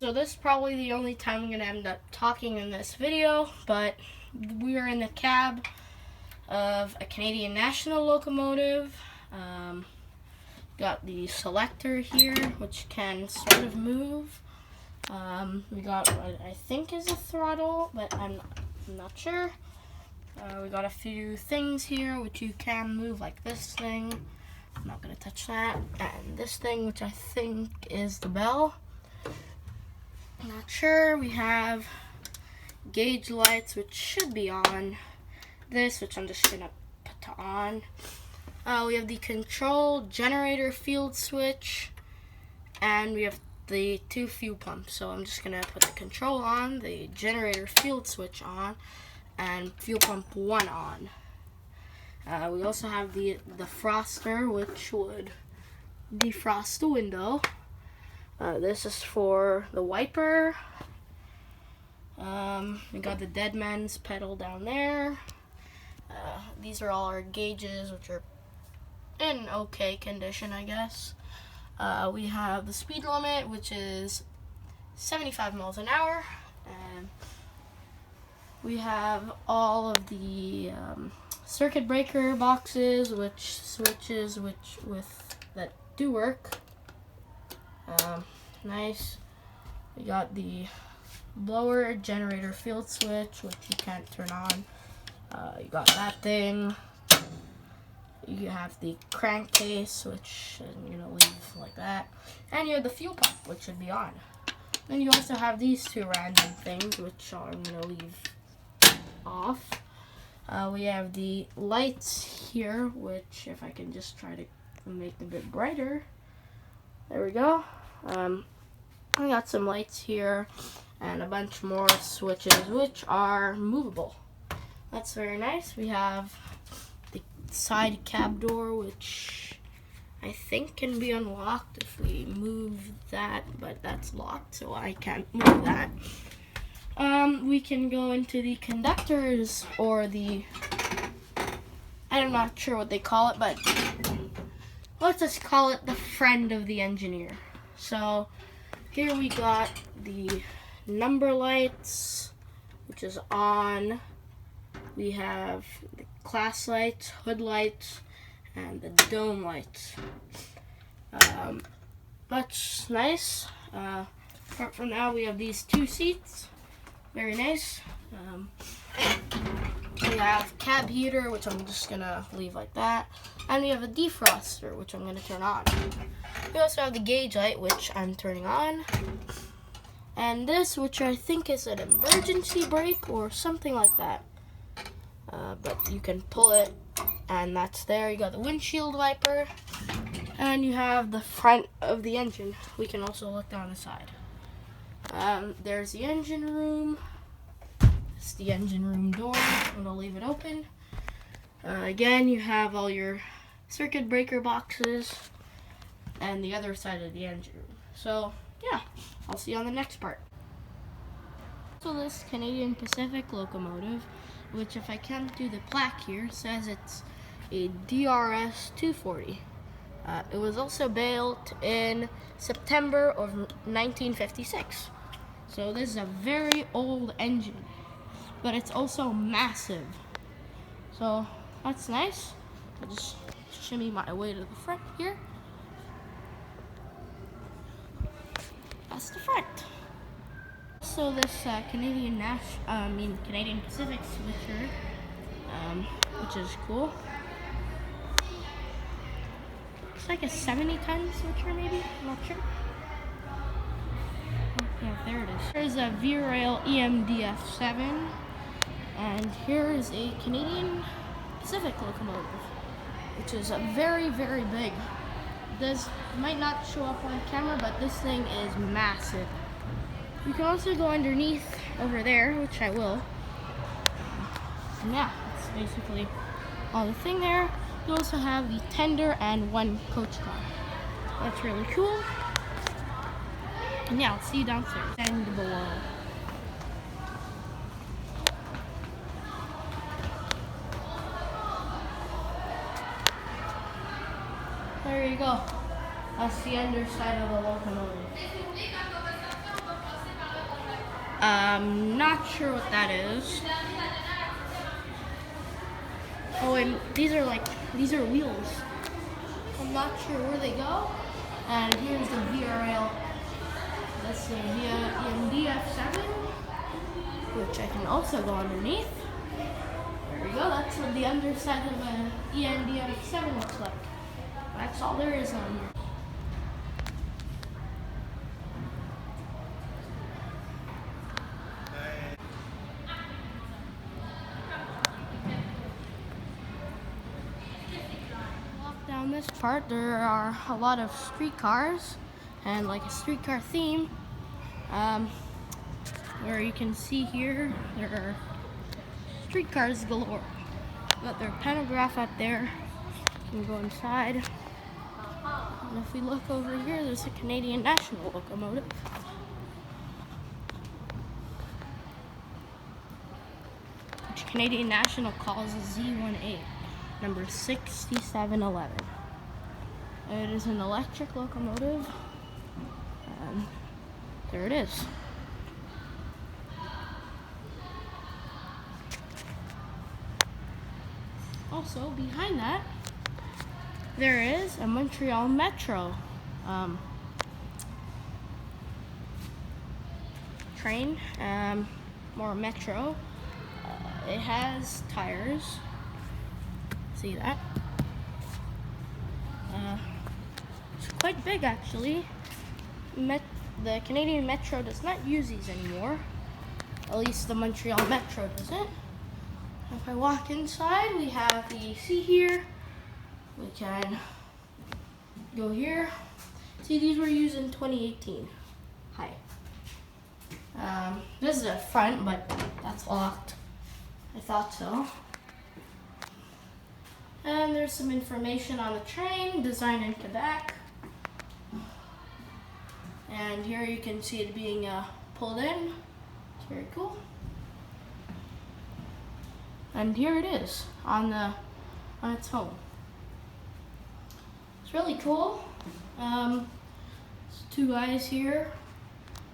So this is probably the only time I'm going to end up talking in this video, but we are in the cab of a Canadian National locomotive. Got the selector here, which can sort of move. We got what I think is a throttle, but I'm not sure. We got a few things here which you can move, like this thing. I'm not going to touch that. And this thing, which I think is the bell. I'm not sure. We have gauge lights, which should be on. This, which I'm just going to put on. We have the control generator field switch. And we have the 2 fuel pumps. So I'm just going to put the control on, the generator field switch on, and fuel pump 1 on. We also have the froster, which would defrost the window. This is for the wiper. We got the dead man's pedal down there. These are all our gauges, which are in okay condition, I guess. We have the speed limit, which is 75 miles an hour. And we have all of the circuit breaker boxes, which switches that do work. Nice. We got the blower generator field switch, which you can't turn on. You got that thing. You have the crankcase, which I'm gonna leave like that, and you have the fuel pump, which should be on. Then you also have these 2 random things, which I'm gonna leave off. We have the lights here, which if I can just try to make them a bit brighter. There we go. I got some lights here and a bunch more switches, which are movable. That's very nice. We have the side cab door, which I think can be unlocked if we move that, but that's locked, so I can't move that. We can go into the conductors, or I'm not sure what they call it, but let's just call it the friend of the engineer. So here we got the number lights, which is on. We have the class lights, hood lights, and the dome lights. That's nice. Apart from that, we have these 2 seats. Very nice. We have cab heater, which I'm just gonna leave like that. And we have a defroster, which I'm gonna turn on. We also have the gauge light, which I'm turning on. And this, which I think is an emergency brake or something like that. But you can pull it, and that's there. You got the windshield wiper, and you have the front of the engine. We can also look down the side. There's the engine room. It's the engine room door. I'm gonna leave it open. Again, you have all your circuit breaker boxes and the other side of the engine room. So yeah, I'll see you on the next part. So this Canadian Pacific locomotive, which if I can do the plaque here, says it's a DRS 240. It was also built in September of 1956. So this is a very old engine, but it's also massive. So that's nice. I'll just shimmy my way to the front here. That's the front. So this Canadian Pacific switcher, which is cool. It's like a 70-ton switcher, maybe. I'm not sure. Oh, yeah, there it is. Here's a V-Rail EMDF7, and here is a Canadian Pacific locomotive, which is a very, very big. This might not show up on camera, but this thing is massive. You can also go underneath over there, which I will. And yeah, that's basically all the thing there. You also have the tender and 1 coach car. That's really cool. And yeah, I'll see you downstairs and below. There you go. That's the underside of the locomotive. Not sure what that is. Oh, and these are wheels. I'm not sure where they go. And here's the VRL. That's the ENDF7, which I can also go underneath. There we go. That's what the underside of an ENDF7 looks like. That's all there is on here. Down this part, there are a lot of streetcars and like a streetcar theme. Where you can see here, there are streetcars galore. Got their pantograph out there. You can go inside. And if we look over here, there's a Canadian National locomotive. Which Canadian National calls a Z18, number 6711. It is an electric locomotive. And there it is. Also, behind that, there is a Montreal Metro train, or Metro. It has tires. See that? It's quite big, actually. The Canadian Metro does not use these anymore. At least the Montreal Metro doesn't. If I walk inside, we have the AC here. We can go here. See, these were used in 2018. Hi. This is the front, but that's locked. I thought so. And there's some information on the train, designed in Quebec. And here you can see it being pulled in. It's very cool. And here it is on its home. It's really cool. There's two guys here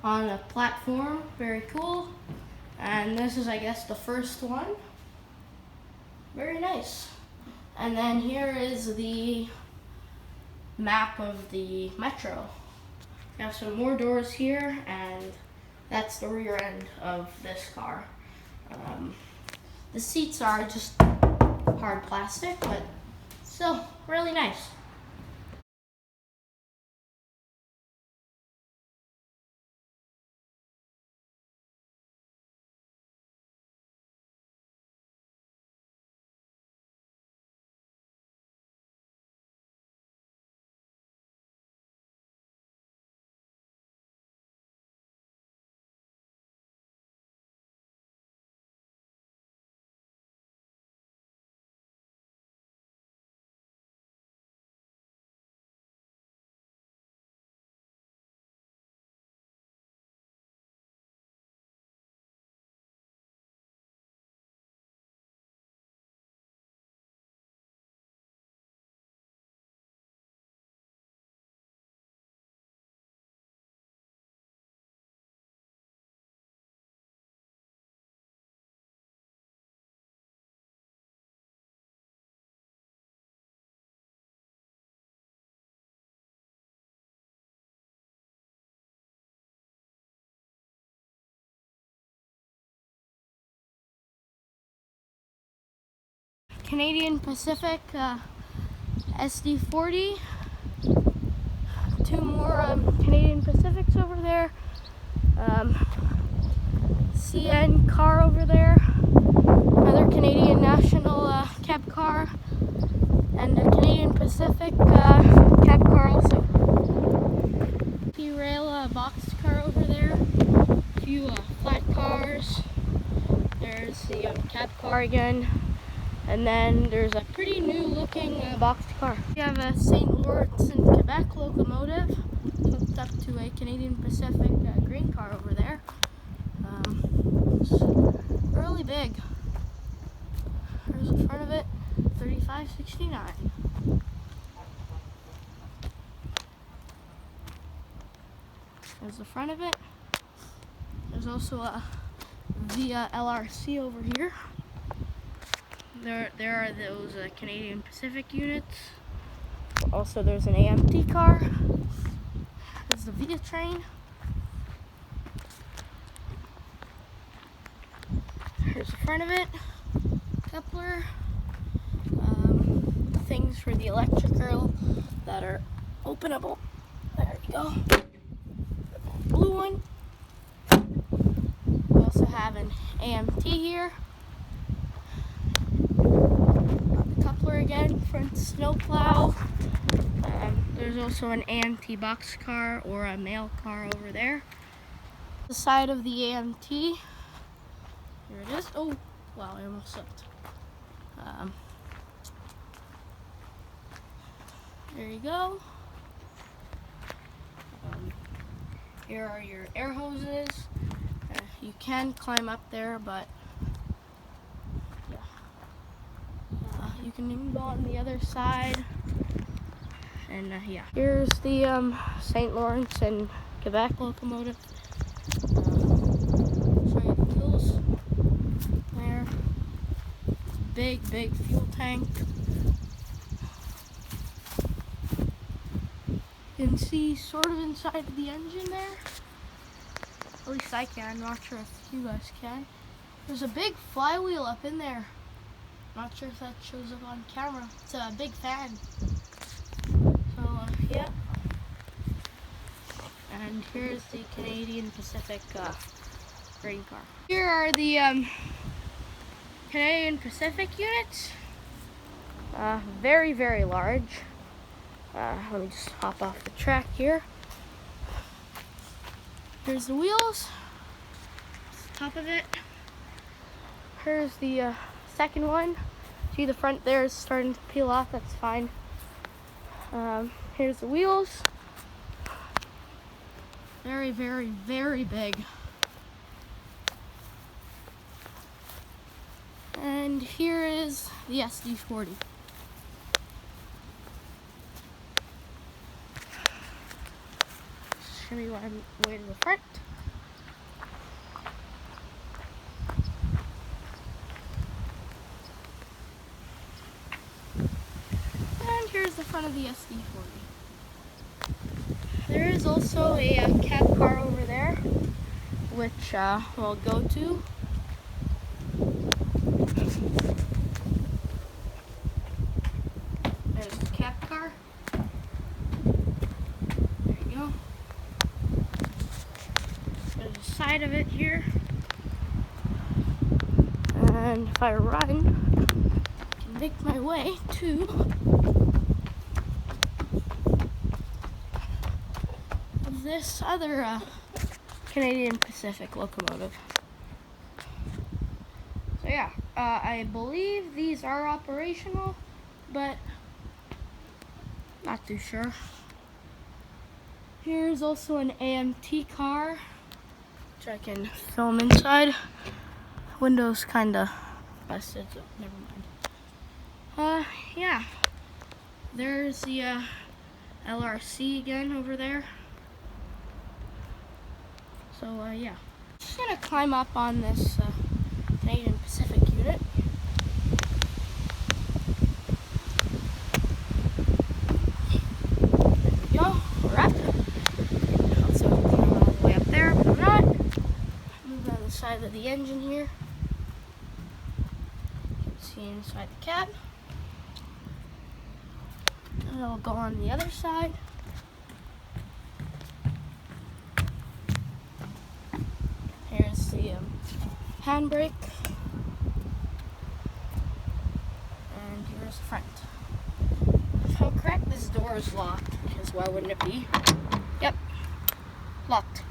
on a platform. Very cool. And this is, I guess, the first one. Very nice. And then here is the map of the metro. We have some more doors here, and that's the rear end of this car. The seats are just hard plastic, but still really nice. Canadian Pacific SD40. Two more Canadian Pacifics over there. CN car over there. Another Canadian National cab car. And a Canadian Pacific cab car also. P-Rail boxed car over there. A few flat cars. There's the cab car again. And then there's a pretty new looking boxed car. We have a St. Lawrence and Quebec locomotive hooked up to a Canadian Pacific green car over there. It's really big. There's the front of it, 3569. There's the front of it. There's also a via LRC over here. There are those Canadian Pacific units. Also, there's an AMT car. There's the via train. Here's the front of it. Coupler. Things for the electrical that are openable. There we go. Blue one. We also have an AMT here. The coupler again, front snowplow. There's also an AMT box car or a mail car over there. The side of the AMT. Here it is. Oh, wow, I almost slipped. There you go. Here are your air hoses. You can climb up there, but yeah. You can even go on the other side. And yeah. Here's the St. Lawrence and Quebec locomotive. Show you the wheels. There. Big fuel tank. You can see sort of inside of the engine there. At least I can. I'm not sure if you guys can. There's a big flywheel up in there. Not sure if that shows up on camera. It's a big fan. So yeah. And here's the Canadian Pacific grain car. Here are the Canadian Pacific units. Very large. Let me just hop off the track here. Here's the wheels. Top of it. Here's the second one. See, the front there is starting to peel off. That's fine. Here's the wheels. Very big. And here is the SD40. Show me one way to the front. And here's the front of the SD40. There is also a cab car over there, which we'll go to. There's the cab car. There you go. There's the side of it here. And if I run, I can make my way to this other Canadian Pacific locomotive. So yeah, I believe these are operational, but not too sure. Here's also an AMT car, which I can film inside. Window's kinda busted, so never mind. Yeah. There's the LRC again over there. So yeah. Just gonna climb up on this Canadian Pacific unit. There we go, we're up. Also climb all the way up there, but I'm not. Move on the side of the engine here. You can see inside the cab. And I'll go on the other side. Here's the handbrake. And here's the front. If I'm correct, this door is locked, because why wouldn't it be? Yep, locked.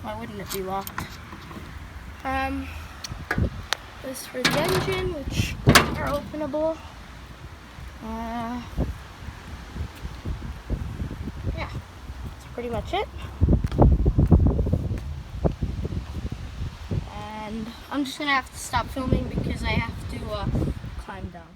Why wouldn't it be locked? This for the engine, which are openable. Yeah, that's pretty much it. And I'm just gonna have to stop filming because I have to climb down.